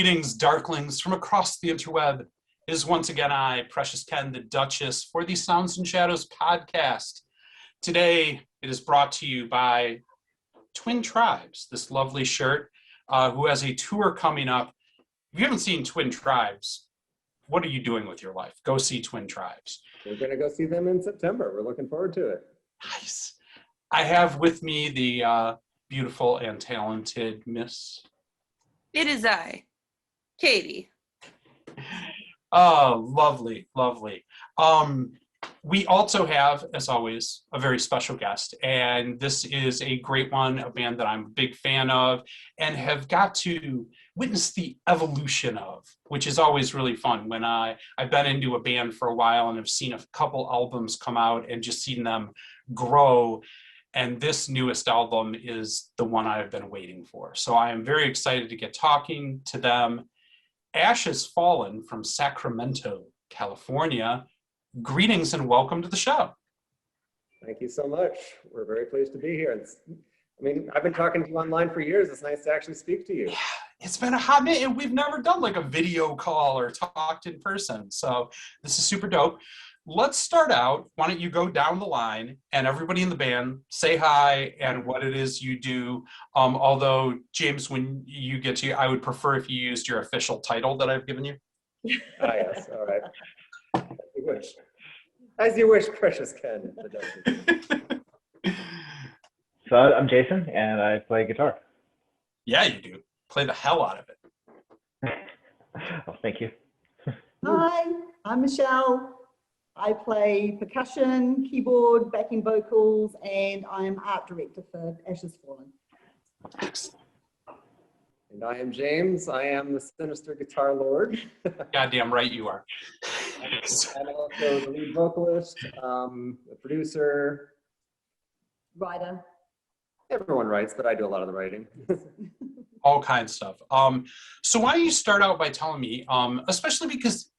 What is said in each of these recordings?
Greetings, Darklings, from across the interweb. It is once again I, Precious Ken, the Duchess, for the Sounds and Shadows podcast. Today, it is brought to you by Twin Tribes, this lovely shirt, who has a tour coming up. If you haven't seen Twin Tribes, what are you doing with your life? Go see Twin Tribes. We're going to go see them in September. We're looking forward to it. Nice. I have with me the beautiful and talented Miss... It is I, Katy. Oh, lovely, lovely. We also have, as always, a very special guest, and this is a great one, a band that I'm a big fan of and have got to witness the evolution of, which is always really fun when I've been into a band for a while and have seen a couple albums come out and just seen them grow. And this newest album is the one I've been waiting for. So I am very excited to get talking to them. Ashes Fallen from Sacramento, California. Greetings and welcome to the show. Thank you so much. We're very pleased to be here. I've been talking to you online for years. It's nice to actually speak to you. Yeah, it's been a hot minute and we've never done like a video call or talked in person. So this is super dope. Let's start out. Why don't you go down the line and everybody in the band say hi and what it is you do. Although, James, when you get to, I would prefer if you used your official title that I've given you. Yes. All right. As you wish, Precious Ken. So I'm Jason, and I play guitar. Yeah, you do. Play the hell out of it. Oh, thank you. Hi, I'm Michelle. I play percussion, keyboard, backing vocals, and I'm art director for Ashes Fallen. Excellent. And I am James. I am the sinister guitar lord. Goddamn right you are. I'm also the lead vocalist, the producer. Writer. Everyone writes, but I do a lot of the writing. All kinds of stuff. So why don't you start out by telling me, especially because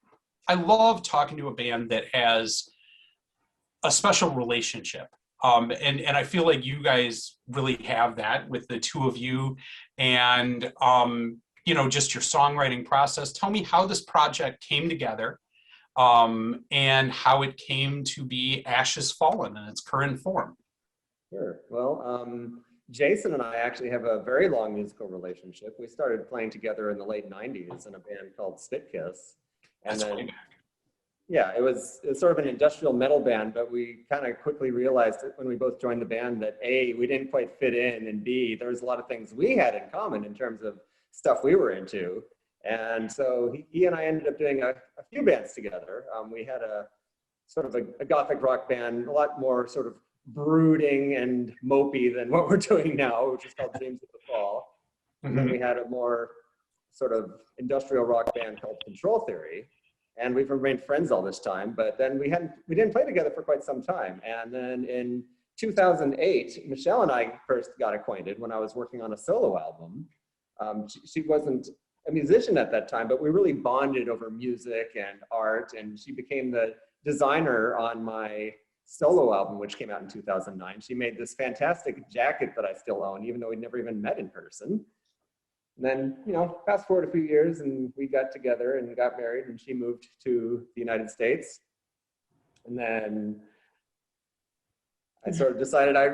I love talking to a band that has a special relationship. And I feel like you guys really have that with the two of you and, just your songwriting process. Tell me how this project came together and how it came to be Ashes Fallen in its current form. Sure. Well, Jason and I actually have a very long musical relationship. We started playing together in the late 90s in a band called Spit Kiss. And That's then, way back. yeah, it was sort of an industrial metal band, but we kind of quickly realized that when we both joined the band that A, we didn't quite fit in, and B, there was a lot of things we had in common in terms of stuff we were into. And so he and I ended up doing a few bands together. We had a sort of a gothic rock band, a lot more sort of brooding and mopey than what we're doing now, which is called Dreams of the Fall. And then we had a more sort of industrial rock band called Control Theory. And we've remained friends all this time, but then we didn't play together for quite some time. And then in 2008, Michelle and I first got acquainted when I was working on a solo album. She wasn't a musician at that time, but we really bonded over music and art, and she became the designer on my solo album, which came out in 2009. She made this fantastic jacket that I still own, even though we'd never even met in person. And then, fast forward a few years and we got together and got married, and she moved to the United States. And then I sort of decided I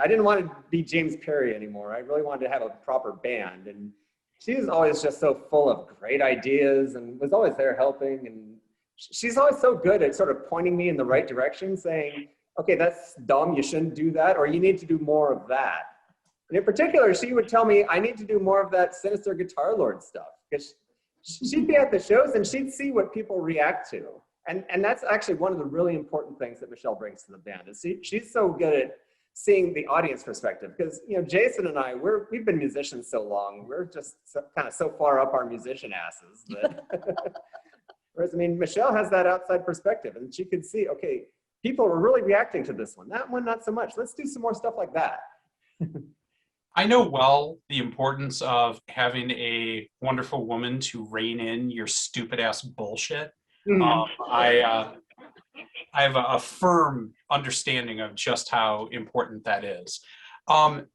didn't want to be James Perry anymore. I really wanted to have a proper band. And she was always just so full of great ideas and was always there helping. And she's always so good at sort of pointing me in the right direction, saying, okay, that's dumb, you shouldn't do that, or you need to do more of that. And in particular, she would tell me, I need to do more of that sinister guitar lord stuff. Because she'd be at the shows and she'd see what people react to. And that's actually one of the really important things that Michelle brings to the band. Is she's so good at seeing the audience perspective. Because, Jason and I, we've been musicians so long, we're just kind of so far up our musician asses that... Whereas, Michelle has that outside perspective, and she could see, okay, people are really reacting to this one. That one, not so much. Let's do some more stuff like that. I know well the importance of having a wonderful woman to rein in your stupid ass bullshit. I have a firm understanding of just how important that is.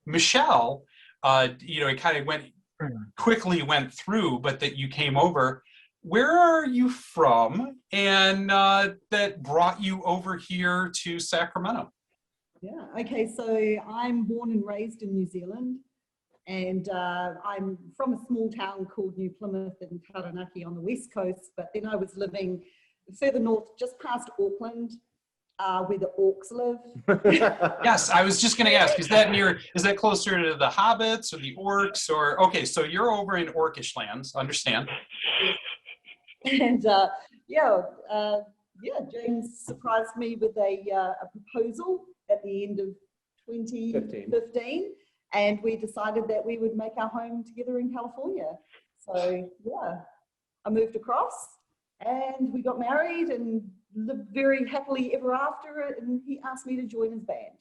Michelle, it kind of went quickly went through, but that you came over. Where are you from, and that brought you over here to Sacramento? Yeah, okay, so I'm born and raised in New Zealand, and I'm from a small town called New Plymouth in Taranaki on the west coast, but then I was living further north, just past Auckland, where the orcs live. Yes, I was just going to ask, is that closer to the hobbits or the orcs, or, okay, so you're over in orcish lands, understand. And James surprised me with a proposal at the end of 2015, and we decided that we would make our home together in California. So yeah, I moved across and we got married and lived very happily ever after, and he asked me to join his band.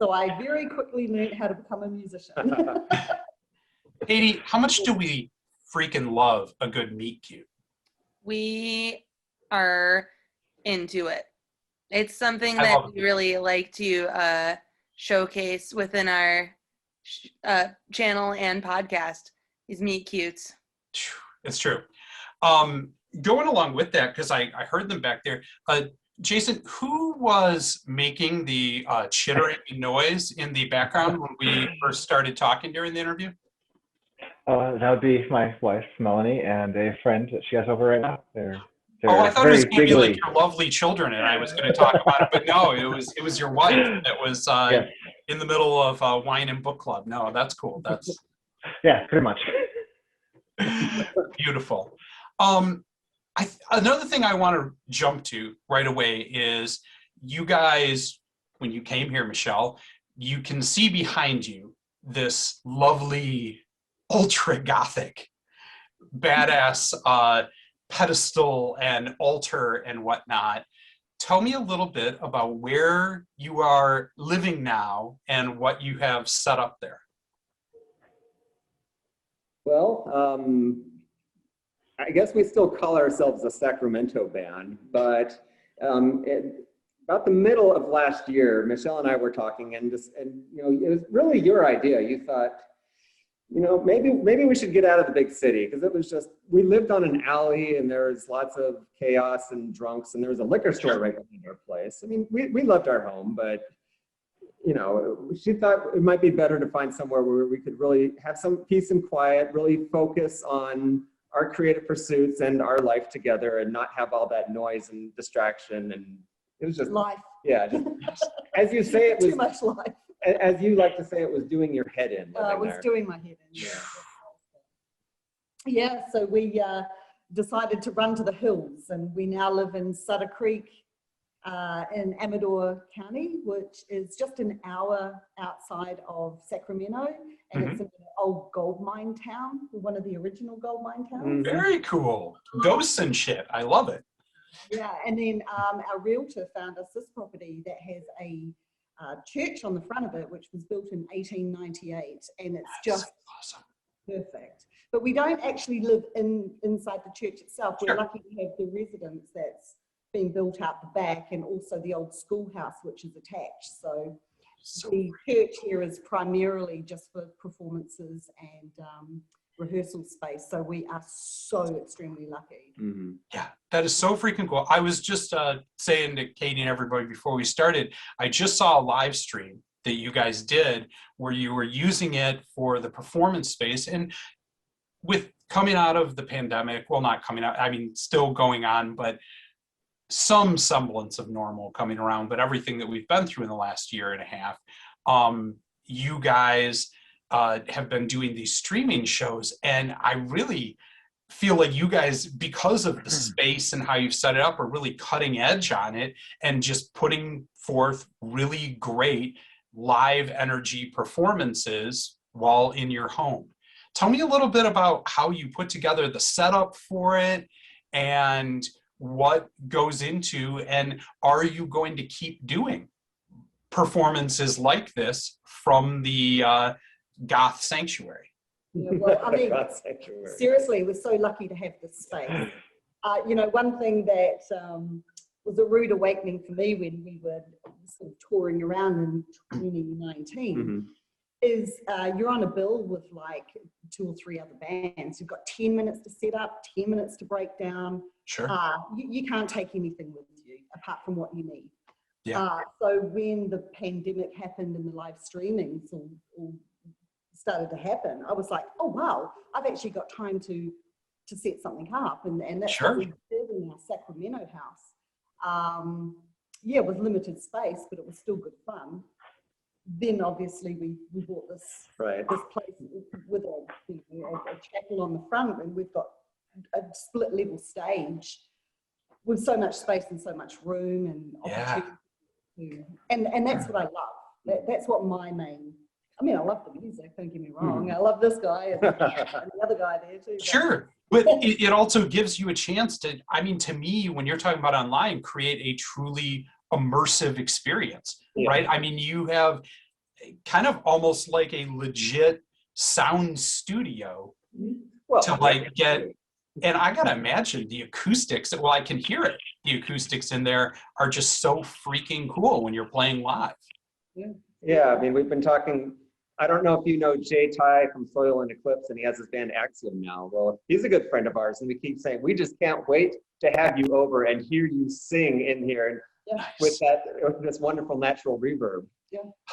So I very quickly learned how to become a musician. Katy, how much do we freaking love a good meet cute? We are into it. It's something I that love we really like to showcase within our channel and podcast, is meet cutes. It's true. Going along with that, because I heard them back there, Jason, who was making the chittering noise in the background when we first started talking during the interview? That would be my wife, Melanie, and a friend that she has over right now. They're I thought it was very going to be like giggly. your lovely children, and I was going to talk about it, but no, it was your wife that was Yes. in the middle of wine and book club. No, that's cool. That's Yeah, pretty much. beautiful. Another thing I want to jump to right away is you guys, when you came here, Michelle, you can see behind you this lovely, ultra gothic, badass pedestal and altar and whatnot. Tell me a little bit about where you are living now and what you have set up there. Well, I guess we still call ourselves a Sacramento band, but about the middle of last year, Michelle and I were talking, and you know, it was really your idea. You thought, you know, maybe we should get out of the big city, because it was just, we lived on an alley and there was lots of chaos and drunks, and there was a liquor store right behind our place. I mean, we loved our home, but you know, she thought it might be better to find somewhere where we could really have some peace and quiet, really focus on our creative pursuits and our life together, and not have all that noise and distraction. And it was just Life. Yeah, just, as you say, it was too much life. as you like to say, it was doing your head in. It was doing my head in. Yeah, so we decided to run to the hills, and we now live in Sutter Creek in Amador County, which is just an hour outside of Sacramento, and it's in an old gold mine town, one of the original gold mine towns. Very cool. Ghosts and shit. I love it. Yeah, and then our realtor found us this property that has a church on the front of it, which was built in 1898, and it's just awesome. Perfect. But we don't actually live inside the church itself. We're lucky to have the residence that's being built out the back, and also the old schoolhouse, which is attached. So the church here is primarily just for performances and rehearsal space. So we are so extremely lucky. Yeah, that is so freaking cool. I was just saying to Katy and everybody before we started, I just saw a live stream that you guys did where you were using it for the performance space. And with coming out of the pandemic, well, not coming out, I mean, still going on, but some semblance of normal coming around, but everything that we've been through in the last year and a half, you guys have been doing these streaming shows, and I really feel like you guys, because of the space and how you've set it up, are really cutting edge on it and just putting forth really great live energy performances while in your home. Tell me a little bit about how you put together the setup for it and what goes into, and are you going to keep doing performances like this from the Goth Sanctuary? Yeah, well, I mean, seriously, we're so lucky to have this space. You know, one thing that was a rude awakening for me when we were sort of touring around in 2019 is you're on a bill with like 2 or 3 other bands. You've got 10 minutes to set up, 10 minutes to break down. Sure. You can't take anything with you apart from what you need. Yeah. So when the pandemic happened and the live streamings all started to happen, I was like, oh wow, I've actually got time to set something up, and that's Sure. what we did in our Sacramento house. Yeah, with limited space, but it was still good fun. Then obviously we bought this place with a chapel on the front, and we've got a split level stage with so much space and so much room and opportunity. And that's what I love. That's what my main. I mean, I love the music. Don't get me wrong. I love this guy and the other guy there too. Sure. But it also gives you a chance to, I mean, to me, when you're talking about online, create a truly immersive experience, right? I mean, you have kind of almost like a legit sound studio to like get, and I gotta imagine the acoustics, well, I can hear it. The acoustics in there are just so freaking cool when you're playing live. Yeah, I mean, we've been talking, I don't know if you know Jay Ty from Soil and Eclipse, and he has his band Axiom now. Well, he's a good friend of ours, and we keep saying, we just can't wait to have you over and hear you sing in here with this wonderful natural reverb.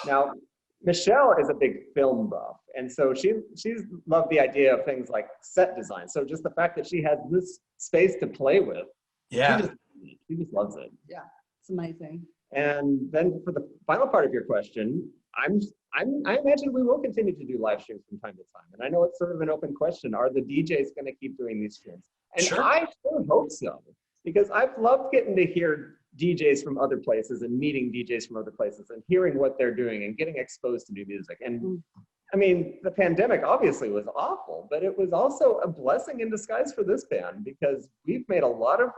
Now, Michelle is a big film buff, and so she's loved the idea of things like set design. So just the fact that she has this space to play with, she just loves it. Yeah, it's amazing. And then for the final part of your question, I imagine we will continue to do live streams from time to time. And I know it's sort of an open question. Are the DJs going to keep doing these streams? And I sure hope so, because I've loved getting to hear DJs from other places and meeting DJs from other places and hearing what they're doing and getting exposed to new music. And I mean, the pandemic obviously was awful, but it was also a blessing in disguise for this band, because we've made a lot of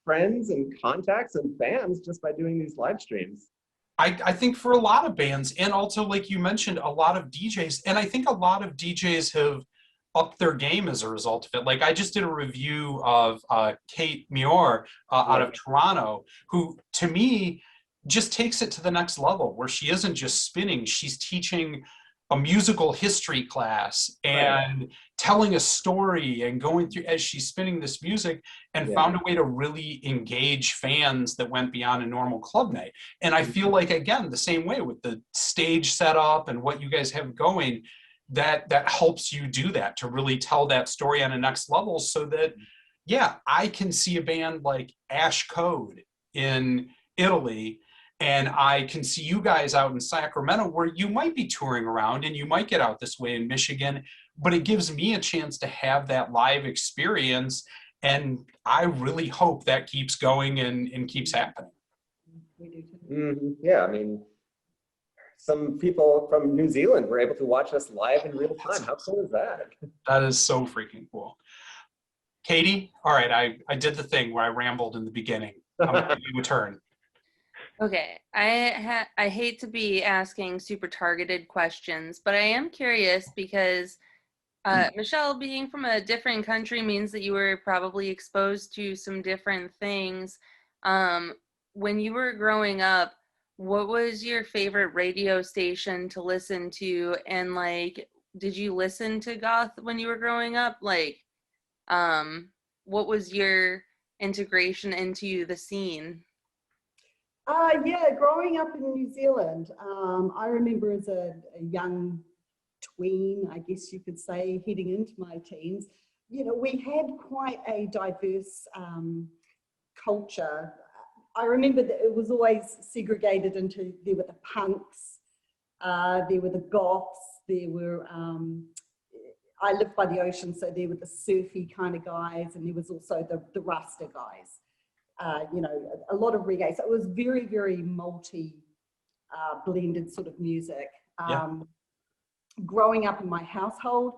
friends and contacts and fans just by doing these live streams. I think for a lot of bands, and also like you mentioned, a lot of DJs, and I think a lot of DJs have upped their game as a result of it. Like I just did a review of Katy out of Toronto, who to me just takes it to the next level, where she isn't just spinning, she's teaching a musical history class and telling a story and going through as she's spinning this music, and found a way to really engage fans that went beyond a normal club night. And I feel like, again, the same way with the stage setup and what you guys have going, that helps you do that, to really tell that story on a next level, so that, I can see a band like Ash Code in Italy, and I can see you guys out in Sacramento, where you might be touring around and you might get out this way in Michigan, but it gives me a chance to have that live experience. And I really hope that keeps going and keeps happening. Yeah, I mean, some people from New Zealand were able to watch us live in real time. How cool is that? That is so freaking cool. Katy, all right, I did the thing where I rambled in the beginning. I'm going to give you a turn. Okay, I hate to be asking super targeted questions, but I am curious because Michelle, being from a different country means that you were probably exposed to some different things. When you were growing up, what was your favorite radio station to listen to? And like, did you listen to goth when you were growing up? Like, what was your integration into the scene? Yeah, growing up in New Zealand, I remember as a young tween, I guess you could say, heading into my teens, you know, we had quite a diverse culture. I remember that it was always segregated into, there were the punks, there were the goths, there were, I lived by the ocean, so there were the surfy kind of guys, and there was also the Rasta guys. You know, a lot of reggae. So it was very, very blended sort of music. Growing up in my household,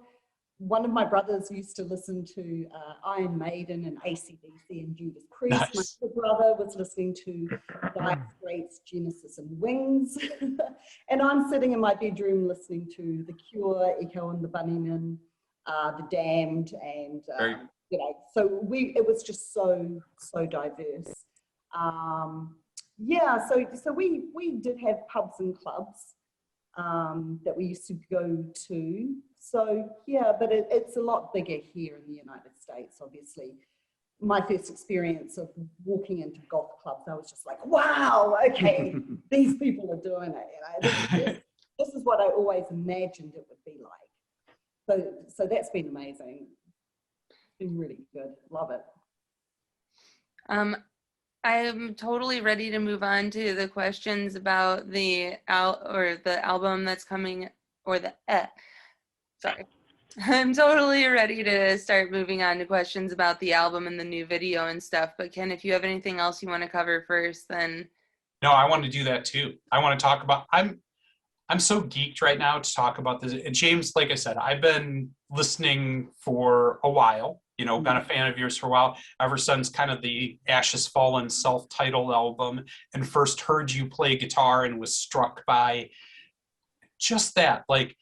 one of my brothers used to listen to Iron Maiden and AC/DC and Judas Priest. Nice. My other brother was listening to Dire Straits, Genesis and Wings. And I'm sitting in my bedroom listening to The Cure, Echo and the Bunnymen, The Damned, and you know, so it was just so diverse. Yeah, so we did have pubs and clubs. that we used to go to. So yeah, but it's a lot bigger here in the United States, obviously. My first experience of walking into goth clubs, I was just like, wow, okay, these people are doing it. This is what I always imagined it would be like. So that's been amazing. It's been really good. Love it. I'm totally ready to move on to the questions about the album that's coming, or the sorry. I'm totally ready to start moving on to questions about the album and the new video and stuff. But Ken, if you have anything else you want to cover first, then. No, I want to do that too. I want to talk about, I'm so geeked right now to talk about this. And James, like I said, I've been listening for a while, been a fan of yours for a while, ever since kind of the Ashes Fallen self-titled album, and first heard you play guitar and was struck by just that. Like,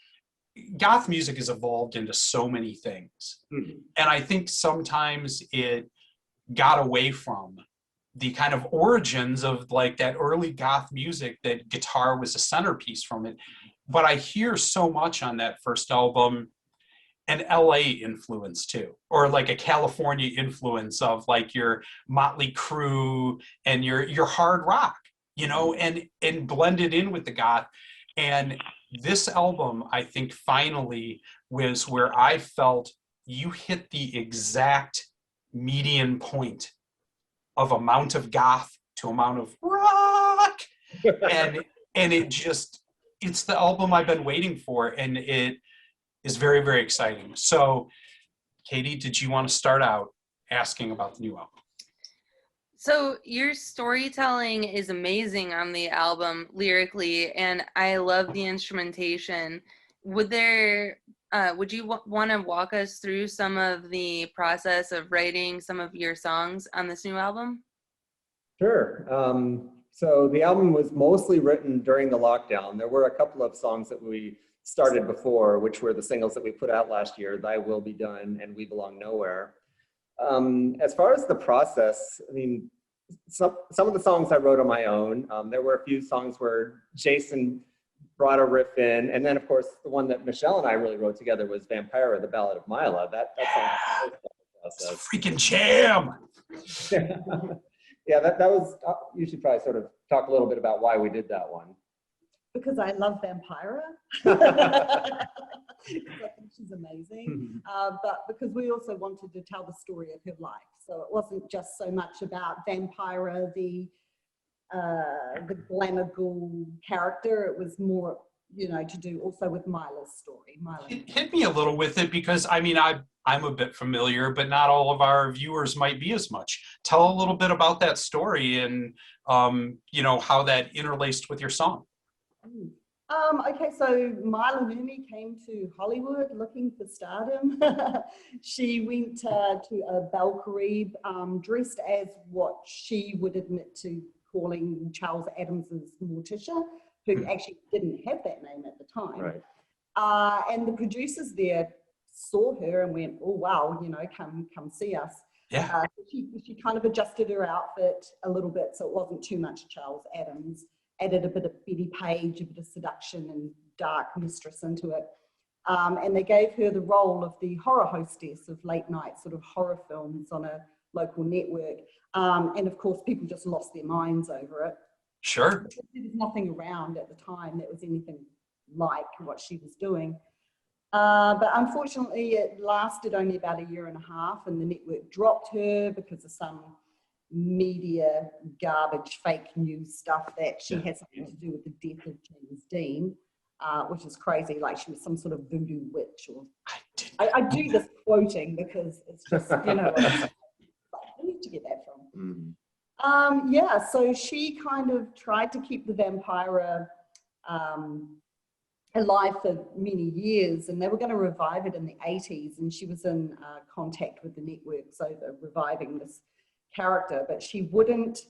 goth music has evolved into so many things. And I think sometimes it got away from the kind of origins of like that early goth music, that guitar was a centerpiece from it. But I hear so much on that first album an LA influence too, or like a California influence of like your Motley Crue and your hard rock, and blended in with the goth. And this album, I think, finally was where I felt you hit the exact median point of amount of goth to amount of rock. and it's the album I've been waiting for, and it is very, very exciting. So, Katy, did you want to start out asking about the new album? So your storytelling is amazing on the album lyrically, and I love the instrumentation. Would you want to walk us through some of the process of writing some of your songs on this new album? Sure. So the album was mostly written during the lockdown. There were a couple of songs that we started before, which were the singles that we put out last year, Thy Will Be Done and We Belong Nowhere. As far as the process, I mean, some of the songs I wrote on my own. There were a few songs where Jason brought a riff in, and then of course the one that Michelle and I really wrote together was Vampira, the Ballad of Mila. That song it's a freaking jam. Yeah, that was, you should probably sort of talk a little bit about why we did that one. Because I love Vampira. I think she's amazing. But because we also wanted to tell the story of her life. So it wasn't just so much about Vampira, the glamour ghoul character. It was more, to do also with Mila's story. Hit me a little with it, because I mean, I'm a bit familiar, but not all of our viewers might be as much. Tell a little bit about that story and, how that interlaced with your song. Okay, so Mila Numi came to Hollywood looking for stardom. She went to a Belle Carib dressed as what she would admit to calling Charles Adams's Morticia, who actually didn't have that name at the time. Right. And the producers there saw her and went, oh wow, come see us. Yeah. She kind of adjusted her outfit a little bit so it wasn't too much Charles Adams. Added a bit of Betty Page, a bit of seduction and dark mistress into it. And they gave her the role of the horror hostess of late night sort of horror films on a local network. And of course, people just lost their minds over it. Sure. There was nothing around at the time that was anything like what she was doing. But unfortunately, it lasted only about 1.5 years, and the network dropped her because of some media garbage, fake news stuff that she had something to do with the death of James Dean, which is crazy, like she was some sort of voodoo witch. Or I do this quoting because it's just, where did you get that from? Yeah, so she kind of tried to keep the Vampira alive for many years, and they were going to revive it in the 80s, and she was in contact with the network, so they're reviving this character, but she wouldn't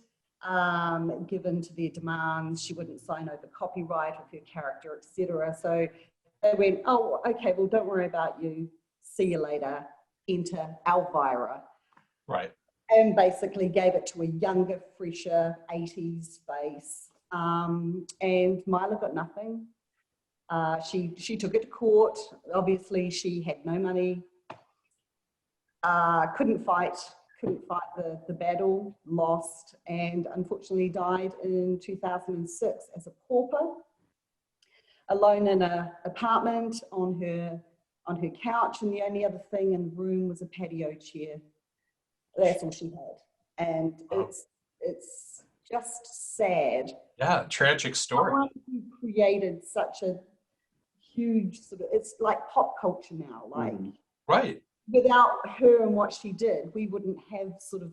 give in to their demands. She wouldn't sign over copyright of her character, etc. So they went, oh, okay, well, don't worry about you. See you later. Enter Elvira. Right. And basically gave it to a younger, fresher 80s face. And Mila got nothing. She took it to court. Obviously, she had no money. Couldn't fight the battle, lost, and unfortunately died in 2006 as a pauper, alone in an apartment on her couch, and the only other thing in the room was a patio chair. That's all she had, and it's just sad. Yeah, tragic story. Someone who created such a huge sort of, it's like pop culture now, like right. Without her and what she did, we wouldn't have sort of.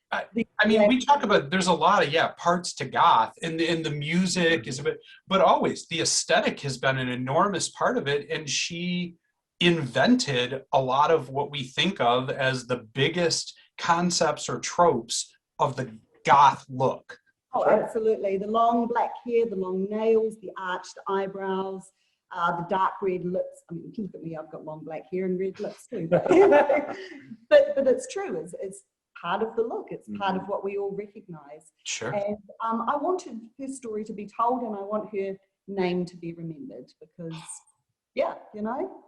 I mean, we talk about, there's a lot of, parts to goth, and the music is a bit, but always the aesthetic has been an enormous part of it. And she invented a lot of what we think of as the biggest concepts or tropes of the goth look. Oh, absolutely. The long black hair, the long nails, the arched eyebrows, the dark red lips. I mean, look at me, I've got long black hair and red lips too. But, but it's true. It's part of the look. It's part of what we all recognize. Sure. And I wanted her story to be told, and I want her name to be remembered because, yeah, you know.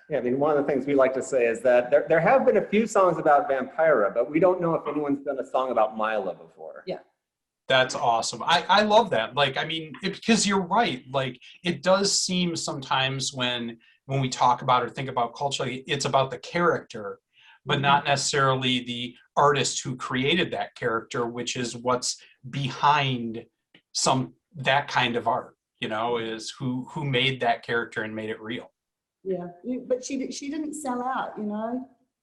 Yeah, I mean, one of the things we like to say is that there have been a few songs about Vampira, but we don't know if anyone's done a song about Mila before. Yeah. That's awesome. I love that. Like, I mean, because you're right. Like, it does seem sometimes when we talk about or think about culture, it's about the character, but not necessarily the artist who created that character, which is what's behind that kind of art, is who made that character and made it real. Yeah, but she didn't sell out,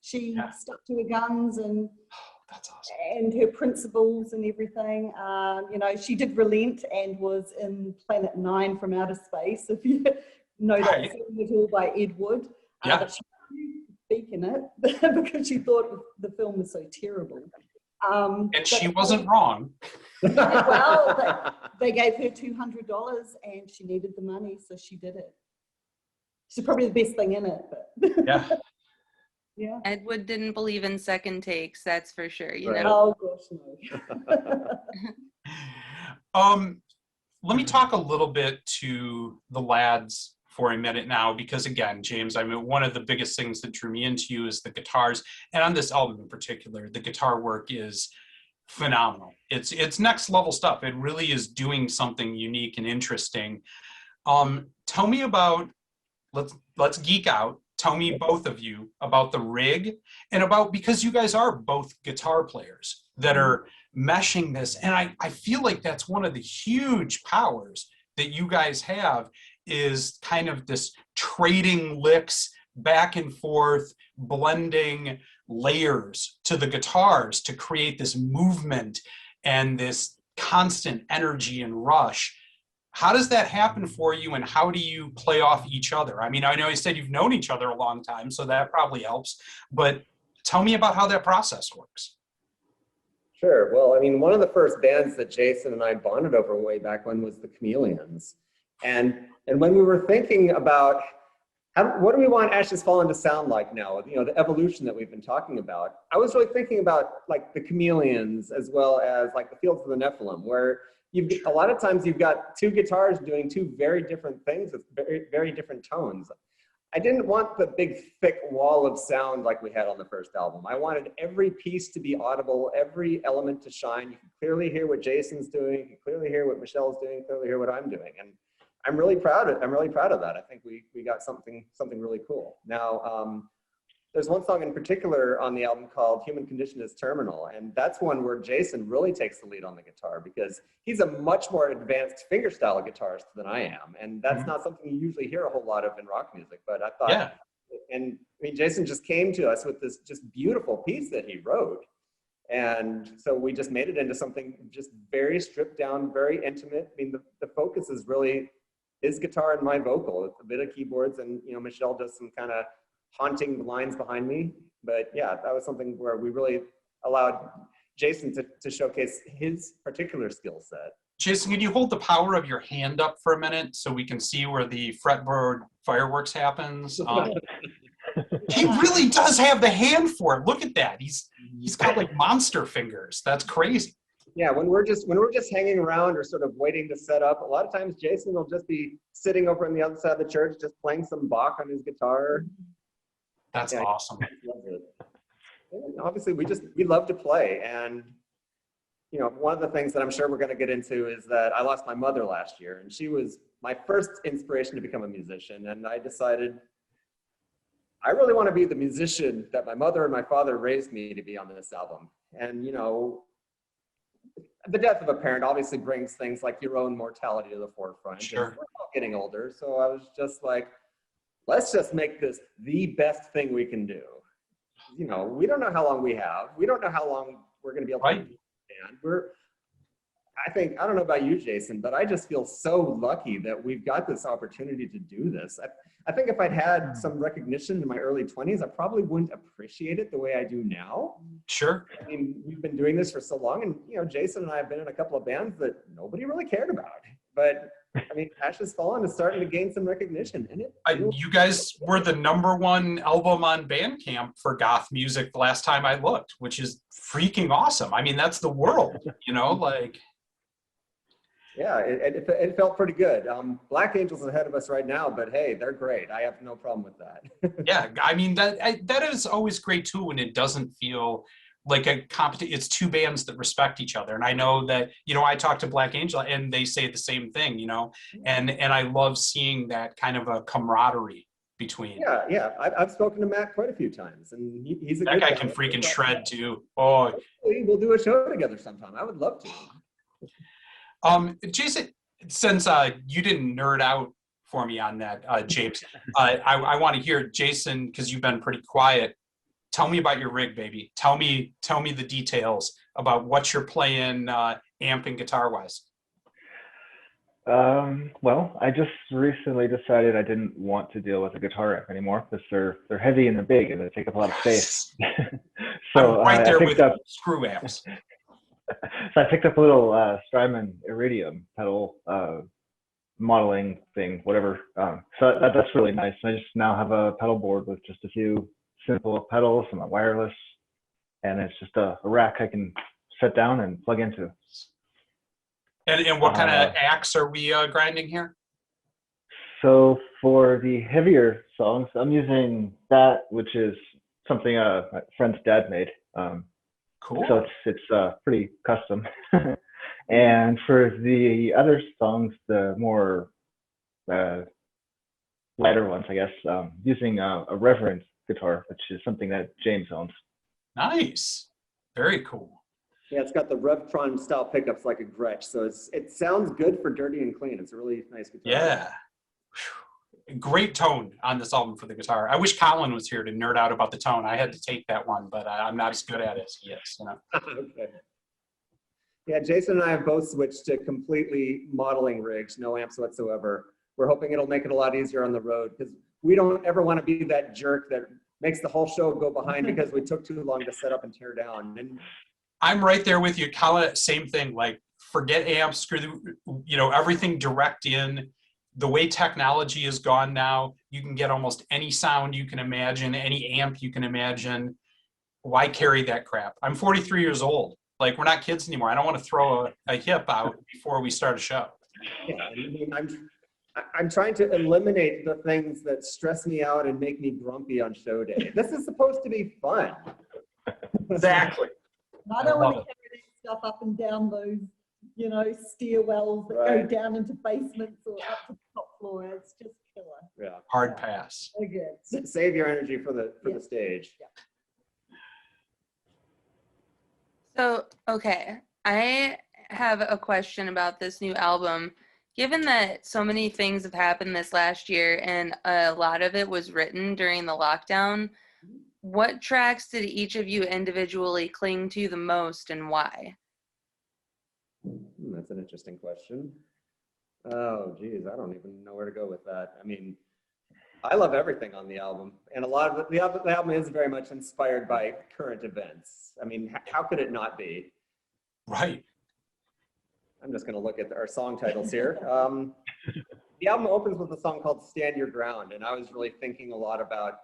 She stuck to her guns and that's awesome. And her principles and everything. She did relent and was in Planet 9 from Outer Space, if you know that film at all by Ed Wood. But she didn't speak in it because she thought the film was so terrible. And she wasn't wrong. Well, they gave her $200 and she needed the money, so she did it. She's probably the best thing in it. But yeah. Yeah. Ed Wood didn't believe in second takes, that's for sure. Oh gosh, no. Let me talk a little bit to the lads for a minute now, because again, James, I mean, one of the biggest things that drew me into you is the guitars, and on this album in particular, the guitar work is phenomenal. It's next level stuff. It really is doing something unique and interesting. Tell me about, let's geek out. Tell me, both of you, about the rig and about, because you guys are both guitar players that are meshing this. And I feel like that's one of the huge powers that you guys have, is kind of this trading licks back and forth, blending layers to the guitars to create this movement and this constant energy and rush. How does that happen for you, and how do you play off each other? I mean, I know you said you've known each other a long time, so that probably helps, but tell me about how that process works. Sure. Well, I mean, one of the first bands that Jason and I bonded over way back when was the Chameleons. And when we were thinking about what do we want Ashes Fallen to sound like now, the evolution that we've been talking about, I was really thinking about like the Chameleons as well as like the Fields of the Nephilim, where a lot of times you've got two guitars doing two very different things with very, very different tones. I didn't want the big thick wall of sound like we had on the first album. I wanted every piece to be audible, every element to shine. You can clearly hear what Jason's doing, you can clearly hear what Michelle's doing, clearly hear what I'm doing. And I'm really proud of that. I think we got something really cool. Now, there's one song in particular on the album called Human Condition is Terminal, and that's one where Jason really takes the lead on the guitar because he's a much more advanced fingerstyle guitarist than I am, and that's not something you usually hear a whole lot of in rock music, but I thought, and I mean, Jason just came to us with this just beautiful piece that he wrote, and so we just made it into something just very stripped down, very intimate. I mean, the focus is really his guitar and my vocal. It's a bit of keyboards, and Michelle does some kind of haunting lines behind me. But yeah, that was something where we really allowed Jason to showcase his particular skill set. Jason, can you hold the power of your hand up for a minute so we can see where the fretboard fireworks happens? He really does have the hand for it. Look at that. He's got like monster fingers. That's crazy. Yeah, when we're just hanging around or sort of waiting to set up, a lot of times Jason will just be sitting over on the other side of the church, just playing some Bach on his guitar. That's Yeah, awesome. he loves it. And obviously, we love to play, and one of the things that I'm sure we're going to get into is that I lost my mother last year, and she was my first inspiration to become a musician, and I decided I really want to be the musician that my mother and my father raised me to be on this album. And the death of a parent obviously brings things like your own mortality to the forefront. Sure. And we're all getting older, so I was just like, let's just make this the best thing we can do. We don't know how long we have. We don't know how long we're going to be able to do this band. I don't know about you, Jason, but I just feel so lucky that we've got this opportunity to do this. I think if I'd had some recognition in my early 20s, I probably wouldn't appreciate it the way I do now. Sure. I mean, we've been doing this for so long, and Jason and I have been in a couple of bands that nobody really cared about. But I mean, Ashes Fallen is starting to gain some recognition, and You guys were the #1 album on Bandcamp for goth music the last time I looked, which is freaking awesome. I mean, that's the world, like. Yeah, it felt pretty good. Black Angel's ahead of us right now, but hey, they're great. I have no problem with that. Yeah, I mean, that is always great too when it doesn't feel like a competition. It's two bands that respect each other. And I know that, I talked to Black Angel and they say the same thing, and I love seeing that kind of a camaraderie between. Yeah. I've spoken to Matt quite a few times, and he's a that good guy can freaking shred too. Oh, we'll do a show together sometime. I would love to. Jason, since you didn't nerd out for me on that, James, I want to hear, Jason, because you've been pretty quiet. Tell me about your rig, baby. Tell me the details about what you're playing, amp and guitar wise. Well, I just recently decided I didn't want to deal with a guitar amp anymore because they're heavy and they're big and they take up a lot of space. So I'm right there with screw amps. So I picked up a little Strymon Iridium pedal modeling thing, whatever. So that's really nice. I just now have a pedal board with just a few simple pedals and a wireless, and it's just a rack I can set down and plug into. And what kind of axe are we grinding here? So for the heavier songs, I'm using that, which is something my friend's dad made. Cool. So it's pretty custom. And for the other songs, the more lighter ones, I guess, using a Reverend guitar, which is something that James owns. Nice. Very cool. Yeah, it's got the Revtron style pickups like a Gretsch, so it sounds good for dirty and clean. It's a really nice guitar. Yeah. Great tone on this album for the guitar. I wish Colin was here to nerd out about the tone. I had to take that one, but I'm not as good at it as he is. Okay. Yeah, Jason and I have both switched to completely modeling rigs, no amps whatsoever. We're hoping it'll make it a lot easier on the road because we don't ever want to be that jerk that makes the whole show go behind because we took too long to set up and tear down. And I'm right there with you, Colin. Same thing. Like, forget amps, screw everything direct in. The way technology has gone now, you can get almost any sound you can imagine, any amp you can imagine. Why carry that crap? I'm 43 years old. Like, we're not kids anymore. I don't want to throw a hip out before we start a show. Yeah, I mean, I'm trying to eliminate the things that stress me out and make me grumpy on show day. This is supposed to be fun. Exactly. I don't want to carry that stuff up and down those, stairwells that go down into basements or up to the top floor. It's just killer. Yeah. Hard pass. So good. Save your energy for the stage. Yeah. So, okay, I have a question about this new album. Given that so many things have happened this last year and a lot of it was written during the lockdown, what tracks did each of you individually cling to the most and why? That's an interesting question. Oh, geez, I don't even know where to go with that. I mean, I love everything on the album, and a lot of the album is very much inspired by current events. I mean, how could it not be? Right. I'm just going to look at our song titles here. The album opens with a song called Stand Your Ground, and I was really thinking a lot about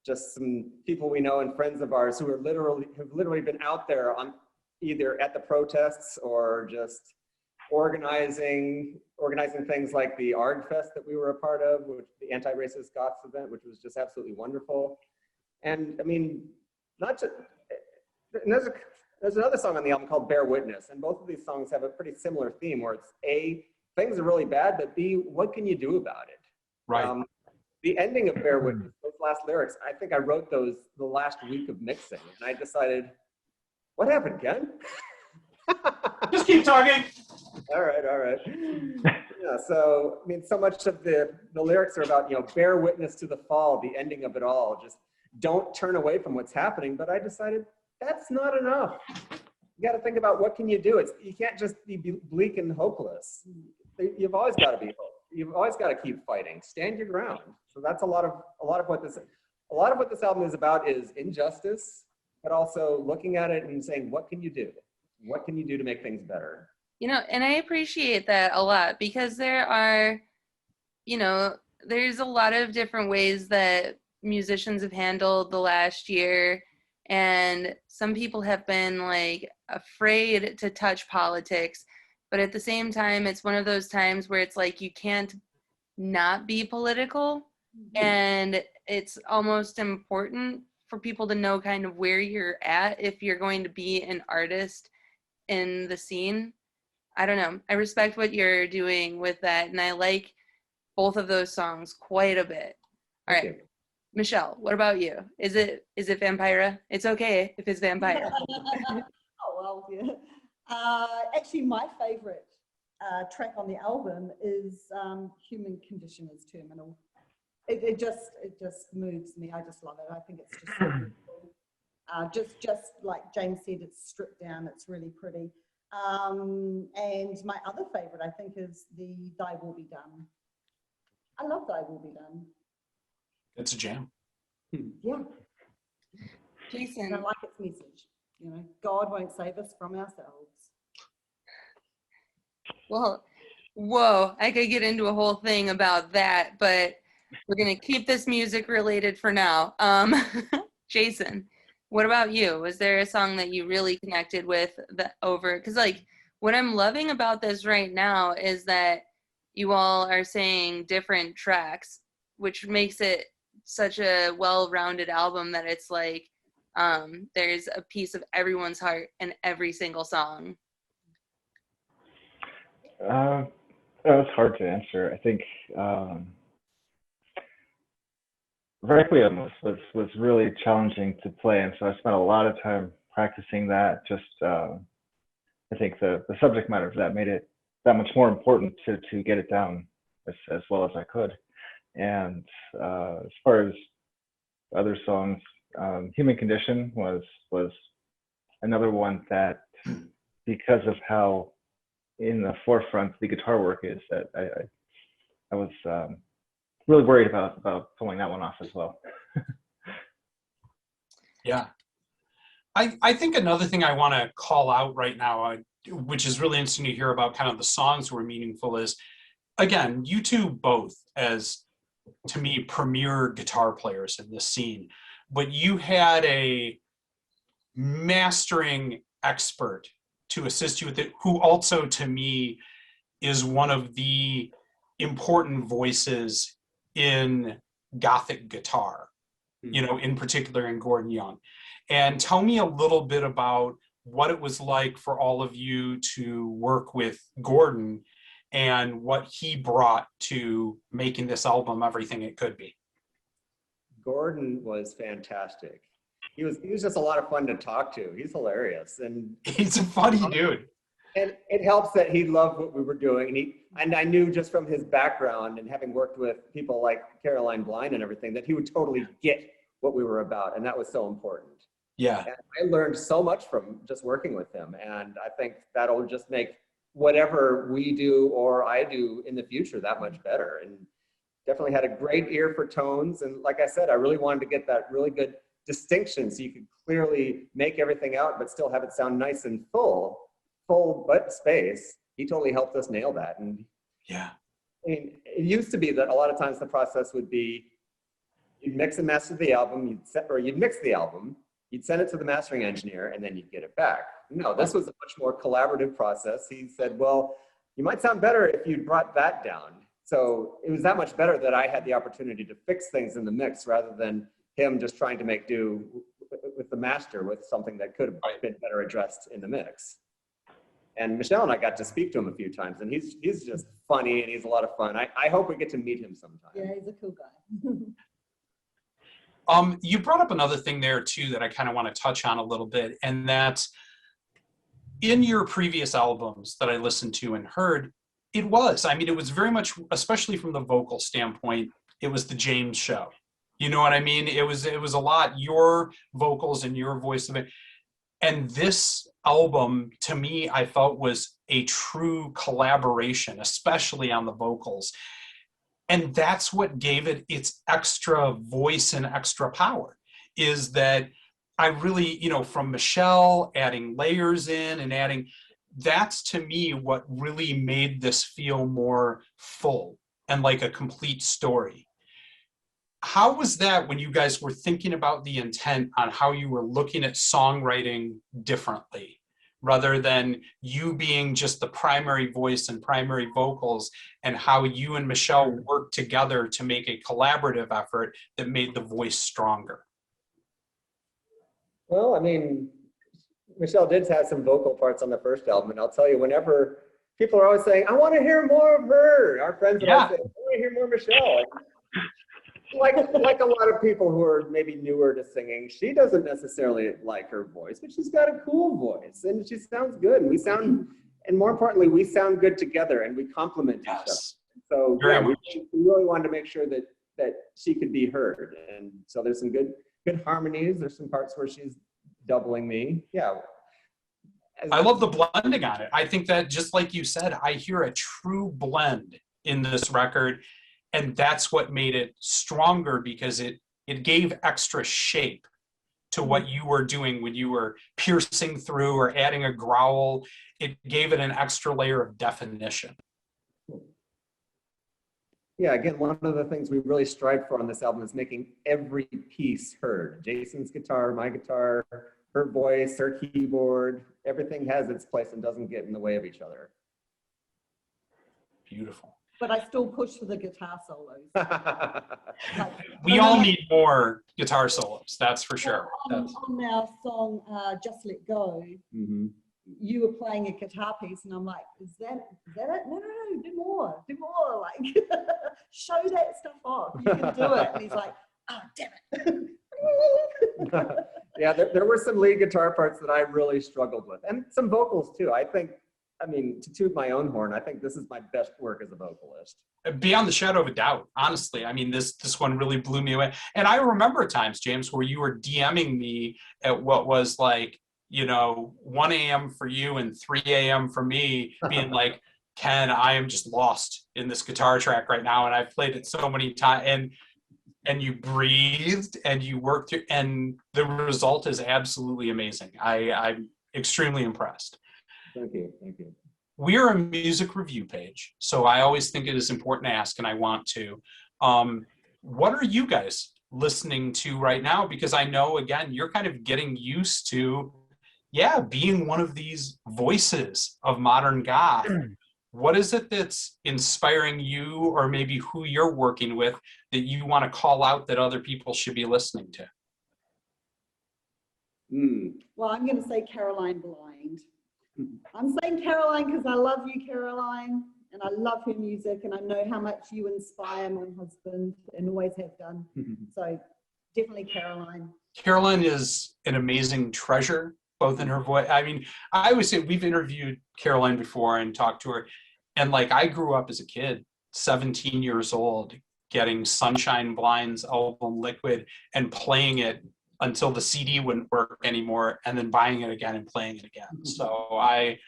just some people we know and friends of ours who have literally been out there either at the protests or just organizing things like the ARG Fest that we were a part of, which the Anti-Racist Goths event, which was just absolutely wonderful. And I mean, not just, and there's another song on the album called Bear Witness, and both of these songs have a pretty similar theme where it's A, things are really bad, but B, what can you do about it? Right. The ending of Bear Witness, those last lyrics, I think I wrote those the last week of mixing, and I decided, what happened, Ken? Just keep talking. All right. Yeah, so, I mean, so much of the lyrics are about, you know, bear witness to the fall, the ending of it all. Just don't turn away from what's happening. But I decided that's not enough. You got to think about what can you do. You can't just be bleak and hopeless. You've always got to be hope. You've always got to keep fighting. Stand your ground. So that's a lot of what this album is about is injustice, but also looking at it and saying, what can you do? What can you do to make things better? You know, and I appreciate that a lot because there are, you know, there's a lot of different ways that musicians have handled the last year. And some people have been like afraid to touch politics. But at the same time, it's one of those times where it's like you can't not be political. And it's almost important for people to know kind of where you're at if you're going to be an artist in the scene. I don't know. I respect what you're doing with that, and I like both of those songs quite a bit. All right, Michelle, what about you? Is it Vampira? It's okay if it's Vampira. Oh, well, yeah. Actually, my favorite track on the album is Human Condition is Terminal. It just moves me. I just love it. I think it's just so beautiful. Just like James said, it's stripped down. It's really pretty. And my other favorite, I think, is the Thy Will Be Done. I love Thy Will Be Done. It's a jam. Yeah. Jason. I like its message. You know, God won't save us from ourselves. Well, whoa, I could get into a whole thing about that, but we're going to keep this music related for now. Jason, what about you? Was there a song that you really connected with because like what I'm loving about this right now is that you all are saying different tracks, which makes it such a well-rounded album that it's like there's a piece of everyone's heart in every single song. It's hard to answer. I think Requiem was really challenging to play, and so I spent a lot of time practicing that. Just I think the subject matter of that made it that much more important to get it down as well as I could. And as far as other songs, Human Condition was another one that, because of how in the forefront the guitar work is, that I was really worried about pulling that one off as well. Yeah. I think another thing I want to call out right now, which is really interesting to hear about kind of the songs were meaningful, is, again, you two both as, to me, premier guitar players in this scene, but you had a mastering expert to assist you with it, who also, to me, is one of the important voices in Gothic guitar, you know, in particular in Gordon Young. And tell me a little bit about what it was like for all of you to work with Gordon and what he brought to making this album everything it could be. Gordon was fantastic. He was just a lot of fun to talk to. He's hilarious, and he's a funny dude. And it helps that he loved what we were doing, and I knew just from his background and having worked with people like Caroline Blind and everything that he would totally get what we were about, and that was so important. Yeah. And I learned so much from just working with him, and I think that'll just make whatever we do or I do in the future that much better. And definitely had a great ear for tones, and like I said, I really wanted to get that really good distinction so you could clearly make everything out but still have it sound nice and full but space. He totally helped us nail that. And yeah, I mean, it used to be that a lot of times the process would be you'd mix and master the album, you'd mix the album, you'd send it to the mastering engineer, and then you'd get it back. No, this was a much more collaborative process. He said, well, you might sound better if you brought that down. So it was that much better that I had the opportunity to fix things in the mix rather than him just trying to make do with the master with something that could have been better addressed in the mix. And Michelle and I got to speak to him a few times, and he's just funny and he's a lot of fun. I hope we get to meet him sometime. Yeah, he's a cool guy. You brought up another thing there too that I kind of want to touch on a little bit, and that's in your previous albums that I listened to and heard, it was very much, especially from the vocal standpoint, it was the James show. You know what I mean? It was a lot your vocals and your voice of it. And this album, to me, I felt was a true collaboration, especially on the vocals. And that's what gave it its extra voice and extra power, is that I really, from Michelle adding layers in and adding, that's to me what really made this feel more full and like a complete story. How was that when you guys were thinking about the intent on how you were looking at songwriting differently, rather than you being just the primary voice and primary vocals, and how you and Michelle worked together to make a collaborative effort that made the voice stronger? Well, I mean, Michelle did have some vocal parts on the first album, and I'll tell you, whenever people are always saying, I want to hear more of her, our friends would always say, I want to hear more of Michelle. Like a lot of people who are maybe newer to singing, she doesn't necessarily like her voice, but she's got a cool voice and she sounds good. And more importantly, we sound good together and we complement each other. So yeah, we really wanted to make sure that she could be heard. And so there's some good harmonies. There's some parts where she's doubling me. Yeah. I love the blending on it. I think that, just like you said, I hear a true blend in this record. And that's what made it stronger, because it gave extra shape to what you were doing when you were piercing through or adding a growl. It gave it an extra layer of definition. Yeah, again, one of the things we really strive for on this album is making every piece heard. Jason's guitar, my guitar, her voice, her keyboard, everything has its place and doesn't get in the way of each other. Beautiful. But I still push for the guitar solos. We all need more guitar solos, that's for sure. On our song, Just Let Go, you were playing a guitar piece and I'm like, is that it? No, do more. Like, show that stuff off. You can do it. And he's like, oh, damn it. Yeah, there were some lead guitar parts that I really struggled with, and some vocals too. I mean, to toot my own horn, I think this is my best work as a vocalist. Beyond the shadow of a doubt, honestly. I mean, this one really blew me away. And I remember times, James, where you were DMing me at what was like, 1 a.m. for you and 3 a.m. for me, being like, Ken, I am just lost in this guitar track right now. And I've played it so many times. And you breathed and you worked through, and the result is absolutely amazing. I'm extremely impressed. Thank you. We're a music review page, so I always think it is important to ask, and I want to. What are you guys listening to right now? Because I know, again, you're kind of getting used to, being one of these voices of modern goth. What is it that's inspiring you, or maybe who you're working with, that you want to call out that other people should be listening to? Well, I'm going to say Caroline Blind. I'm saying Caroline because I love you, Caroline, and I love her music, and I know how much you inspire my husband and always have done. So definitely Caroline. Caroline is an amazing treasure, both in her voice. I mean, I always say, we've interviewed Caroline before and talked to her, and like, I grew up as a kid, 17 years old, getting Sunshine Blind's album Liquid and playing it until the CD wouldn't work anymore, and then buying it again and playing it again. So I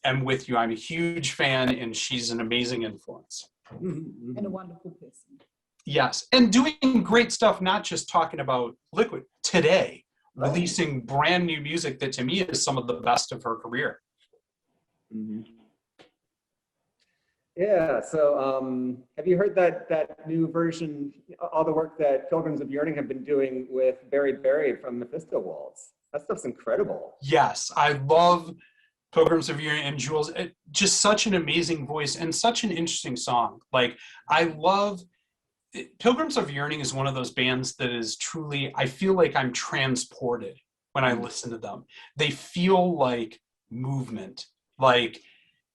am with you. I'm a huge fan, and she's an amazing influence. And a wonderful person. Yes, and doing great stuff, not just talking about Liquid today, releasing brand new music that to me is some of the best of her career. Yeah, so have you heard that new version, all the work that Pilgrims of Yearning have been doing with Barry from Mephisto Waltz? That stuff's incredible. Yes, I love Pilgrims of Yearning and Jules. Just such an amazing voice and such an interesting song. Like, I love Pilgrims of Yearning is one of those bands that is truly, I feel like I'm transported when I listen to them. They feel like movement, like,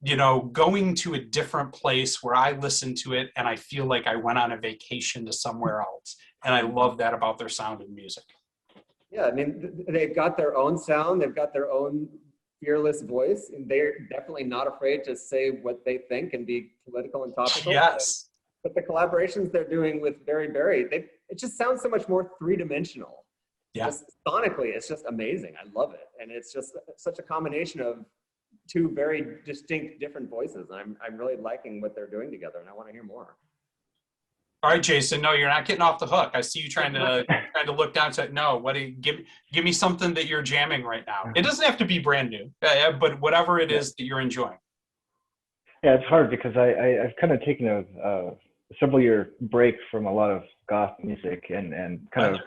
you know, going to a different place where I listen to it and I feel like I went on a vacation to somewhere else. And I love that about their sound and music. Yeah, I mean, they've got their own sound, they've got their own fearless voice, and they're definitely not afraid to say what they think and be political and topical. Yes. But the collaborations they're doing with Berry Berry, it just sounds so much more three-dimensional. Yeah. Just sonically, it's just amazing. I love it. And it's just such a combination of two very distinct, different voices. I'm really liking what they're doing together, and I want to hear more. All right, Jason. No, you're not getting off the hook. I see you trying to look down. To no, what? Give me something that you're jamming right now. It doesn't have to be brand new, but whatever it is that you're enjoying. Yeah, it's hard because I've kind of taken a several year break from a lot of goth music and kind of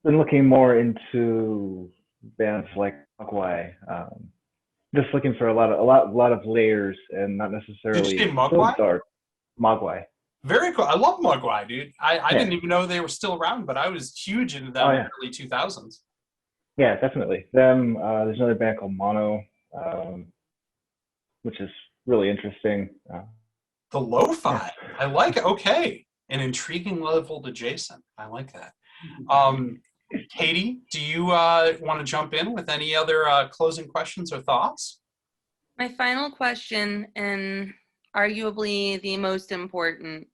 been looking more into bands like Mogwai. Just looking for a lot of layers and not necessarily Did you say so Mogwai? dark. Mogwai. Very cool. I love Mogwai, dude. I didn't even know they were still around, but I was huge into them in the early 2000s. Yeah, definitely. Them. There's another band called Mono, which is really interesting. The lo-fi. I like it. Okay. An intriguing level to Jason. I like that. Katy, do you want to jump in with any other closing questions or thoughts? My final question, and arguably the most important,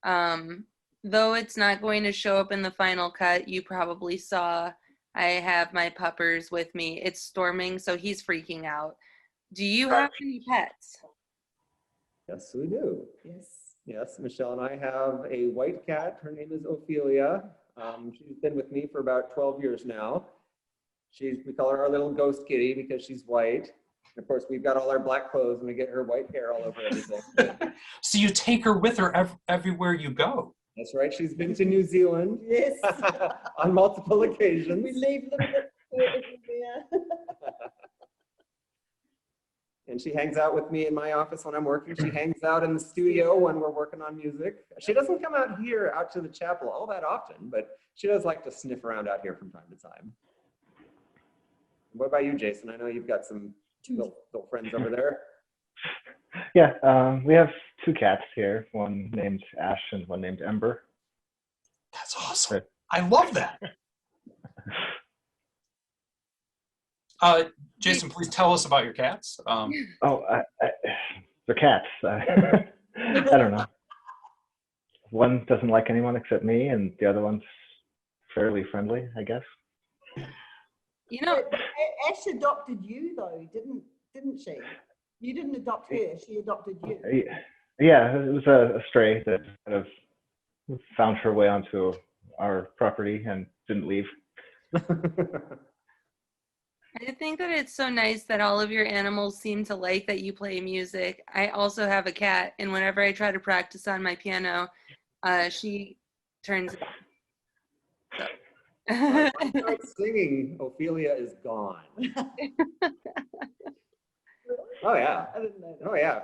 though it's not going to show up in the final cut, you probably saw I have my puppers with me. It's storming, so he's freaking out. Do you have any pets? Yes, we do. Yes. Yes, Michelle and I have a white cat. Her name is Ophelia. She's been with me for about 12 years now. We call her our little ghost kitty because she's white. And of course, we've got all our black clothes and we get her white hair all over everything. So you take her with her everywhere you go. That's right. She's been to New Zealand. Yes. On multiple occasions. We leave them everywhere. And she hangs out with me in my office when I'm working. She hangs out in the studio when we're working on music. She doesn't come out here, out to the chapel all that often, but she does like to sniff around out here from time to time. What about you, Jason? I know you've got some little friends over there. Yeah, we have two cats here, one named Ash and one named Ember. That's awesome. I love that. Jason, please tell us about your cats. They're cats. I don't know. One doesn't like anyone except me, and the other one's fairly friendly, I guess. You know, Ash adopted you though, didn't she? You didn't adopt her; she adopted you. Yeah, it was a stray that kind of found her way onto our property and didn't leave. I think that it's so nice that all of your animals seem to like that you play music. I also have a cat, and whenever I try to practice on my piano, she turns it on. Once I start singing, Ophelia is gone. Oh yeah. I didn't know that. Oh yeah.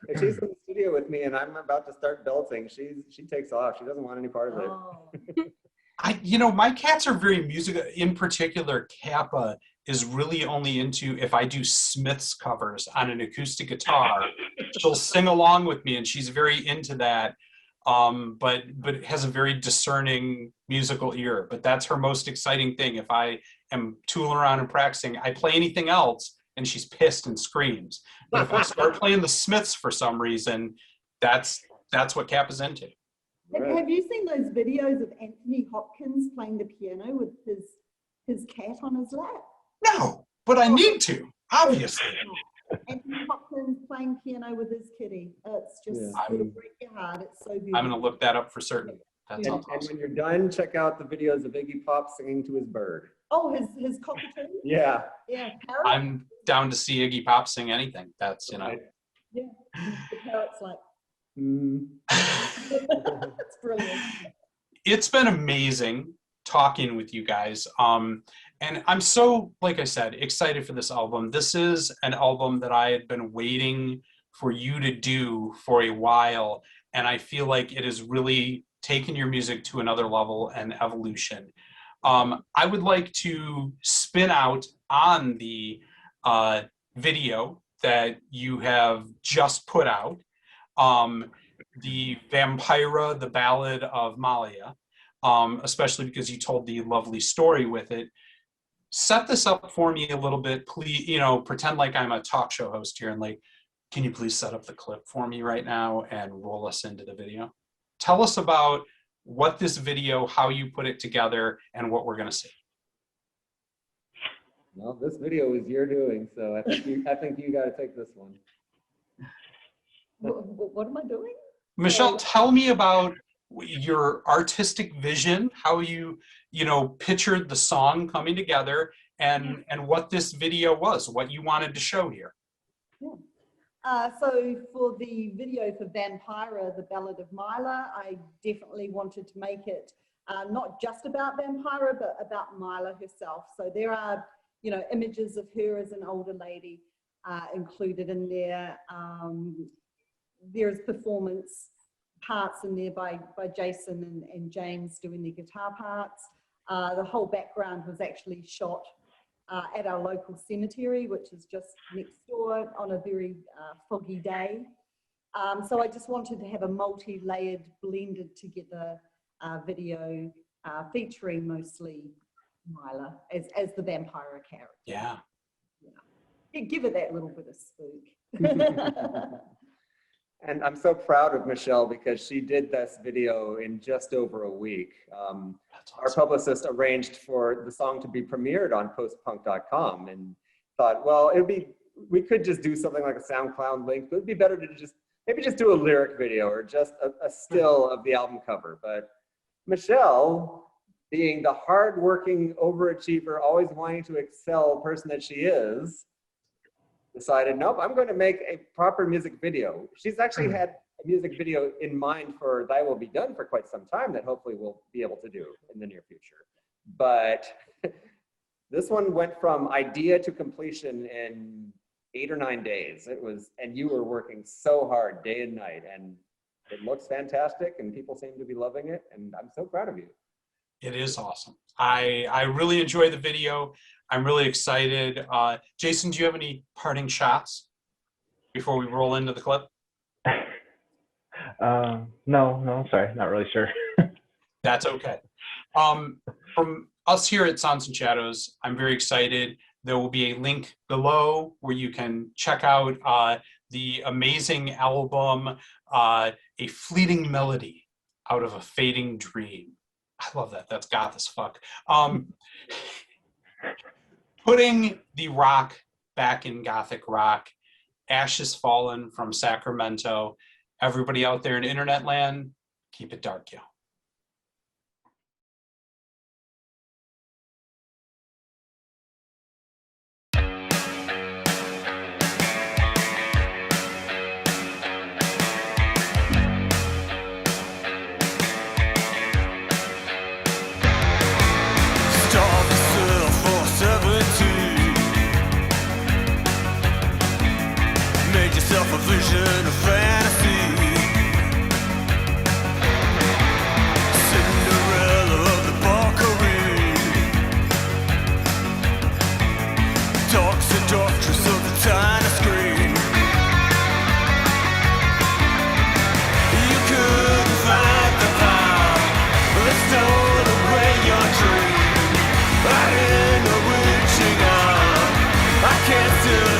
If she's in the studio with me and I'm about to start belting, she takes off. She doesn't want any part of it. Oh. My cats are very musical. In particular, Kappa is really only into if I do Smith's covers on an acoustic guitar. She'll sing along with me, and she's very into that. But has a very discerning musical ear. But that's her most exciting thing. If I am tooling around and practicing, I play anything else, and she's pissed and screams. But if I start playing the Smiths for some reason, that's what Kappa's into. Have you seen those videos of Anthony Hopkins playing the piano with his cat on his lap? No, but I need to, obviously. Anthony Hopkins playing piano with his kitty. It's just it'll break your heart. It's so beautiful. I'm going to look that up for certain. That's And awesome. when you're done, check out the videos of Iggy Pop singing to his bird. Oh, his cockatoo? Yeah. Yeah, parrot. I'm down to see Iggy Pop sing anything. That's, Yeah, the parrot's like, Mm. it's brilliant. It's been amazing talking with you guys. And I'm so, like I said, excited for this album. This is an album that I had been waiting for you to do for a while. And I feel like it has really taken your music to another level and evolution. I would like to spin out on the video that you have just put out, the Vampira, the Ballad of Malia, especially because you told the lovely story with it. Set this up for me a little bit, please. Pretend like I'm a talk show host here, and like, can you please set up the clip for me right now and roll us into the video? Tell us about what this video, how you put it together, and what we're going to see. Well, this video is your doing, so I think you got to take this one. What am I doing? Michelle, tell me about your artistic vision, how you pictured the song coming together, and what this video was, what you wanted to show here. Yeah. So for the video for Vampira, the Ballad of Mila, I definitely wanted to make it not just about Vampira, but about Mila herself. So there are, images of her as an older lady included in there. There's performance parts in there by Jason and James doing the guitar parts. The whole background was actually shot at our local cemetery, which is just next door on a very foggy day. So I just wanted to have a multi-layered, blended together video featuring mostly Mila as the Vampira character. Yeah. Give it that little bit of spook. And I'm so proud of Michelle because she did this video in just over a week. Awesome. Our publicist arranged for the song to be premiered on postpunk.com and thought, well, we could just do something like a SoundCloud link, but it'd be better to maybe just do a lyric video or just a still of the album cover. But Michelle, being the hardworking overachiever, always wanting to excel person that she is, decided, nope, I'm going to make a proper music video. She's actually had a music video in mind for Thy Will Be Done for quite some time that hopefully we'll be able to do in the near future. But this one went from idea to completion in 8 or 9 days. And you were working so hard day and night, and it looks fantastic and people seem to be loving it. And I'm so proud of you. It is awesome. I really enjoy the video. I'm really excited. Jason, do you have any parting shots before we roll into the clip? No, sorry, not really sure. That's okay. From us here at Sounds and Shadows, I'm very excited. There will be a link below where you can check out the amazing album, A Fleeting Melody Out of a Fading Dream. I love that. That's goth as fuck. Putting the rock back in gothic rock. Ashes Fallen from Sacramento. Everybody out there in internet land, keep it dark, yo. A vision of fantasy, Cinderella of the Valkyrie, talks the doctress of the tiny screen. You couldn't find the power that stole away your dream. I in a witching hour, I can't still